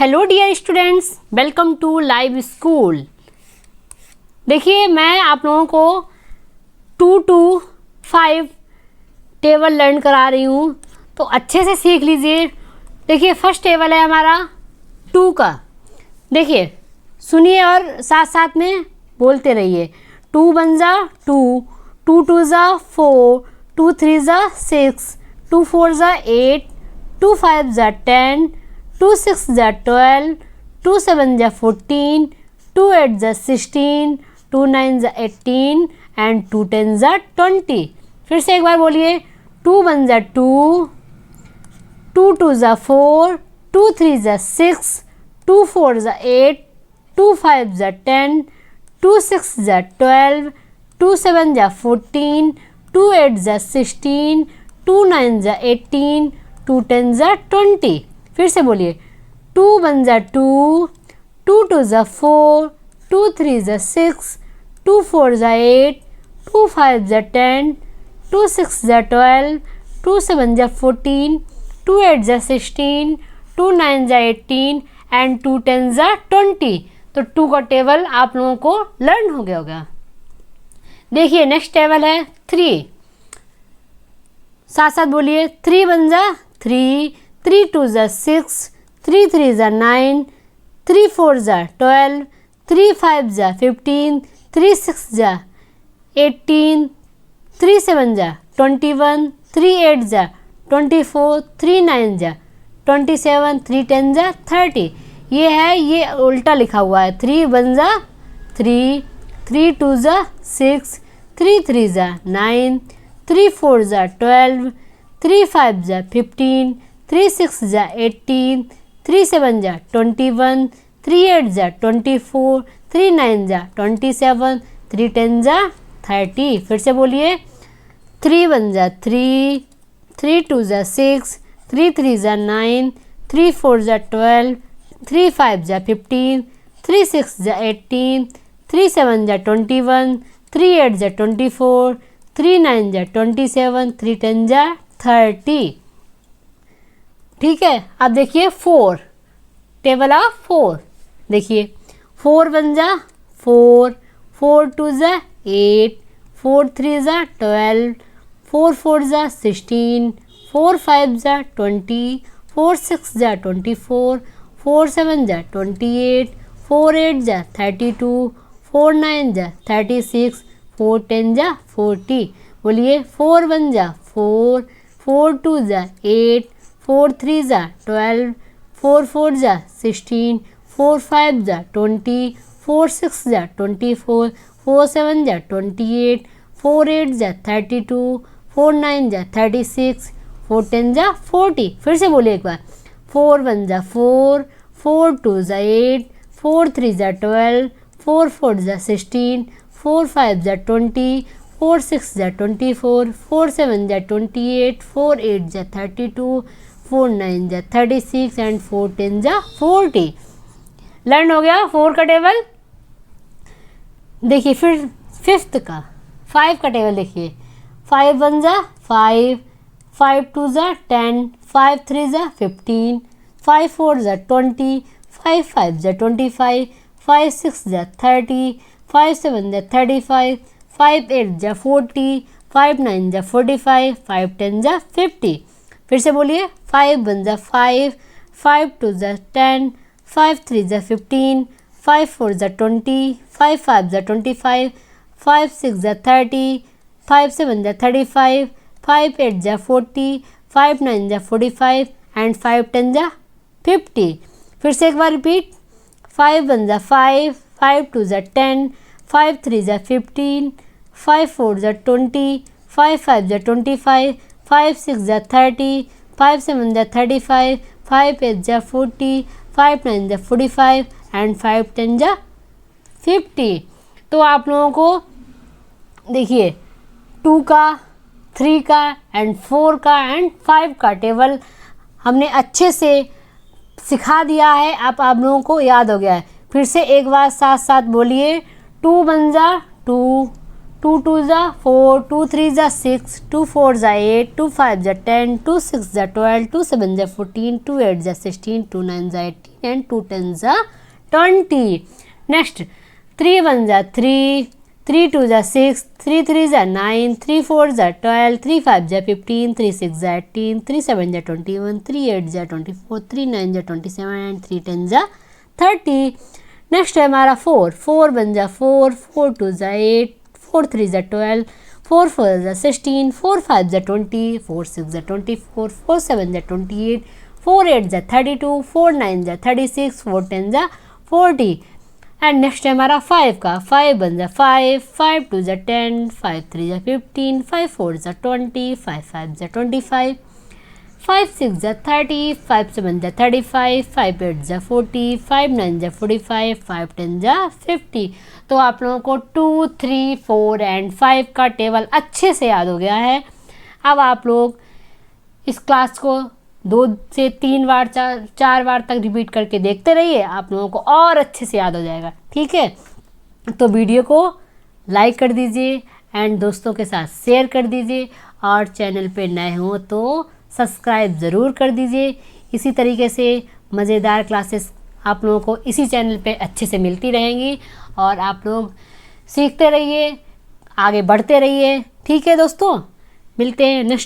Hello dear students, welcome to live school. देखिए मैं आप लोगों को 2 to 5 टेबल लर्न करा रही हूँ, तो अच्छे से सीख लीजिए। देखिए फर्स्ट टेबल है हमारा 2 का। देखिए सुनिए और साथ साथ में बोलते रहिए। 2 1 जा 2, 2 2 जा 4, 2 3 जा 6, 2 4 जा 8, 2 5 जा 10, 2 6 जा 12, 2 7 जा 14, 2 8 जा 16, 2 9 जा 18 एंड 2 10 जा 20। फिर से एक बार बोलिए। 2 1 जा 2, 2 2 जा 4, 2 3 जा 6, 2 4 जा 8, 2 5 जा 10, 2 6 जा 12, 2 7 जा 14, 2 8 जा 16, 2 9 जा 18, 2 10 जा 20। फिर से बोलिए। 2 1 जा 2, 2 2 जा 4, 2 3 जा 6, 2 4 जा 8, 2 5 जा 10, 2 6 जा 12, 2 7 जा 14, 2 8 जा 16, 2 9 जा 18 एंड 2 10 जा 20। तो 2 का टेबल आप लोगों को लर्न हो गया होगा। देखिए नेक्स्ट टेबल है 3। साथ साथ बोलिए। 3 1 जा 3, 3 2 जा 6, 3 3 जा 9, 3 4 जा 12, 3 5 जा 15, 3 6 जा 18, 3 7 जा 21, 3 8 जा 24, 3 9 जा 27, 3 10 जा 30। ये है, ये उल्टा लिखा हुआ है। 3 1 जा 3, 3 2 जा 6, 3 3 जा 9, 3 4 जा 12, 3 5 जा 15, 3 6 जा 18, 3 7 जा 21, 3 8 जा 24, 3 9 जा 27, 3 10 जा 30। फिर से बोलिए। 3 1 जा 3, 3 2 जा 6, 3 3 जा 9, 3 4 जा 12, 3 5 जा 15, 3 6 जा 18, 3 7 जा 21, 3 8 जा 24, 3 9 जा 27, 3 10 जा 30। ठीक है। अब देखिए 4, टेबल ऑफ 4। देखिए 4 1 जा 4, 4 2 जा 8, 4 3 जा 12, 4 4 जा 16, 4 5 जा 20, 4 6 जा 24, 4 7 जा 28, 4 8 जा 32, 4 9 जा 36, 4 10 जा 40। बोलिए। 4 1 जा 4, 4 2 जा 8, 4 3 जा 12, 4 4 जा 16, 4 5 जा 20, 4 6 जा 24, 4 7 जा 28, 4 8 जा 32, 4 9 जा 36, 4 10 जा 40। फिर से बोलिए एक बार। 4 1 जा 4, 4 2 जा 8, 4 3 जा 12, 4 4 जा 16, 4 5 जा 20, 4 6 जा 24, 4 7 जा 28, 4 8 जा 32, 4 9 जा 36 एंड 4 10 जा 40। लर्न हो गया 4 का टेबल। देखिए फिर 5 का टेबल देखिए। 5 1 जा 5, 5 2 जा 10, 5 3 जा 15, 5 4 जा 20, 5 5 जा 25, 5 6 जा 30, 5 7 जा 35, 5 8 जा 40, 5 9 जा 45, 5 10 जा 50। फिर से बोलिए। 5 1 जा 5, 5 2 जा 10, 5 3 जा 15, 5 4 जा 20, 5 5 जा 25, 5 6 जा 30, 5 7 जा 35, 5 8 जा 40, 5 9 जा 45 एंड 5 10 जा 50। फिर से एक बार रिपीट। 5 1 जा 5, 5 2 जा 10, 5 3 जा 15, 5 4 जा 20, 5 5 जा 25, 5 6 जा 30, 5 7 जा 35, 5 8 जा 40, 5 9 जा 45 एंड 5 10 जा 50। तो आप लोगों को देखिए 2 का, 3 का एंड 4 का एंड 5 का टेबल हमने अच्छे से सिखा दिया है। आप लोगों को याद हो गया है। फिर से एक बार साथ साथ बोलिए। 2 1 जा 2, 2 2 ज़ा 4, 2 3 ज़ा 6, 2 4 ज़ा 8, 2 5 ज़ा 10, 2 6 ज़ा 12, 2 7 ज़ा 14, 2 8 ज़ा 16, 2 9 ज़ा 18 and 2 10 ज़ा 20. Next 3 1 ज़ा 3, 3 2 ज़ा 6, 3 3 ज़ा 9, 3 4 ज़ा 12, 3 5 ज़ा 15, 3 6 ज़ा 18, 3 7 ज़ा 21, 3 8 ज़ा 24, 3 9 ज़ा 27 and 3 10 ज़ा 30. नेक्स्ट है हमारा 4, 4 1 ज़ा 4, 4 2 ज़ा 8, 4 3 ज़ा 12, 4 4 ज़ा 16, 4 5 ज़ा 20, 4 6 ज़ा 24, 4 7 ज़ा 28, 4 8 ज़ा 32, 4 9 ज़ा 36, 4 10 ज़ा 40. एंड नेक्स्ट है हमारा 5 का 5 1 ज़ा 5, 5 2 ज़ा 10, 5 3 ज़ा 15, 5 4 ज़ा 20, 5 5 ज़ा 25, 5 6 ज़ा 30, 5 7 ज़ा 35, 5 8 ज़ा 40, 5 9 ज़ा 45, 5 10 ज़ा 50. तो आप लोगों को 2 3 4 एंड 5 का टेबल अच्छे से याद हो गया है. अब आप लोग इस क्लास को 2 से 3 बार 4 बार तक रिपीट करके देखते रहिए, आप लोगों को और अच्छे से याद हो जाएगा. ठीक है, तो वीडियो को लाइक कर दीजिए एंड दोस्तों के साथ शेयर कर दीजिए और चैनल पे नए हो तो सब्सक्राइब ज़रूर कर दीजिए. इसी तरीके से मज़ेदार क्लासेस आप लोगों को इसी चैनल पे अच्छे से मिलती रहेंगी और आप लोग सीखते रहिए, आगे बढ़ते रहिए. ठीक है दोस्तों, मिलते हैं नेक्स्ट